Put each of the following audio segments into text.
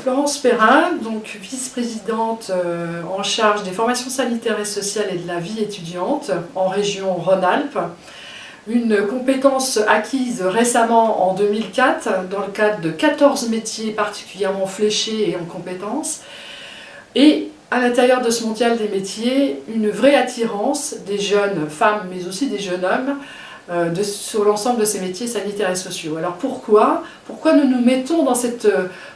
Florence Perrin, donc vice-présidente en charge des formations sanitaires et sociales et de la vie étudiante en région Rhône-Alpes. Une compétence acquise récemment en 2004 dans le cadre de 14 métiers particulièrement fléchés et en compétences. Et à l'intérieur de ce mondial des métiers, une vraie attirance des jeunes femmes mais aussi des jeunes hommes sur l'ensemble de ces métiers sanitaires et sociaux. Alors pourquoi nous nous mettons dans cette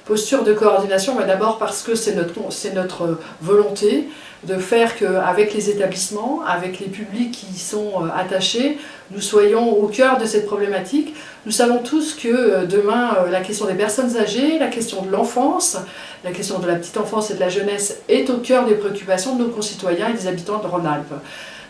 posture de coordination? D'abord parce que c'est notre volonté de faire qu'avec les établissements, avec les publics qui y sont attachés, nous soyons au cœur de cette problématique. Nous savons tous que demain, la question des personnes âgées, la question de l'enfance, la question de la petite enfance et de la jeunesse est au cœur des préoccupations de nos concitoyens et des habitants de Rhône-Alpes.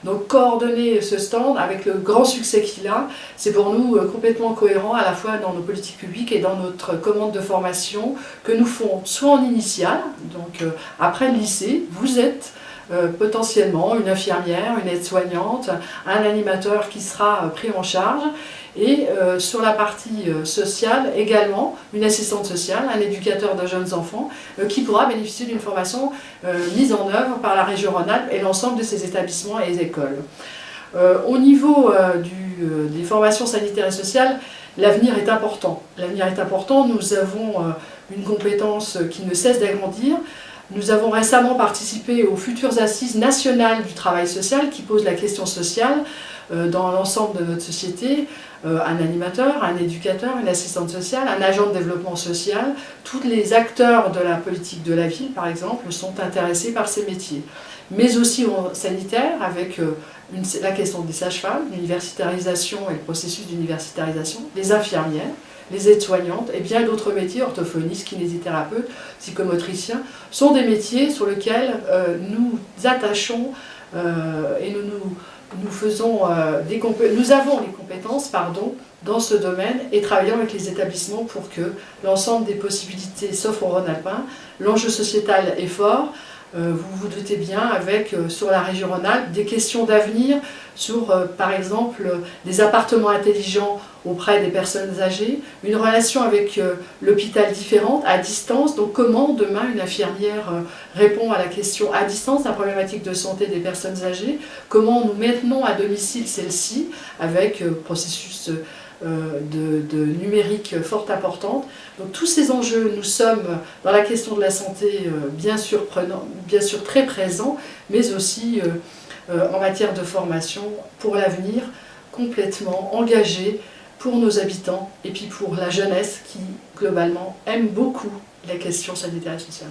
Donc coordonner ce stand avec le grand succès qu'il a, c'est pour nous complètement cohérent à la fois dans nos politiques publiques et dans notre commande de formation que nous faisons soit en initiale, donc après le lycée, vous êtes potentiellement une infirmière, une aide-soignante, un animateur qui sera pris en charge, et sur la partie sociale également, une assistante sociale, un éducateur de jeunes enfants qui pourra bénéficier d'une formation mise en œuvre par la région Rhône-Alpes et l'ensemble de ses établissements et écoles. Au niveau des formations sanitaires et sociales, l'avenir est important. L'avenir est important, nous avons une compétence qui ne cesse d'agrandir. Nous avons récemment participé aux futures assises nationales du travail social qui posent la question sociale dans l'ensemble de notre société. Un animateur, un éducateur, une assistante sociale, un agent de développement social, tous les acteurs de la politique de la ville par exemple sont intéressés par ces métiers. Mais aussi en sanitaire avec la question des sages-femmes, l'universitarisation et le processus d'universitarisation, les infirmières, les aides-soignantes et bien d'autres métiers, orthophonistes, kinésithérapeutes, psychomotriciens, sont des métiers sur lesquels nous attachons et nous avons les compétences dans ce domaine et travaillons avec les établissements pour que l'ensemble des possibilités s'offrent aux Rhône-Alpins. L'enjeu sociétal est fort. Vous vous doutez bien, avec sur la région Rhône-Alpes, des questions d'avenir sur, par exemple, des appartements intelligents auprès des personnes âgées, une relation avec l'hôpital différente, à distance, donc comment demain une infirmière répond à la question à distance, la problématique de santé des personnes âgées, comment nous maintenons à domicile celle-ci, avec processus de numérique fort importante. Donc tous ces enjeux, nous sommes dans la question de la santé bien sûr très présents, mais aussi en matière de formation pour l'avenir, complètement engagés pour nos habitants et puis pour la jeunesse qui globalement aime beaucoup les questions sanitaires et sociales.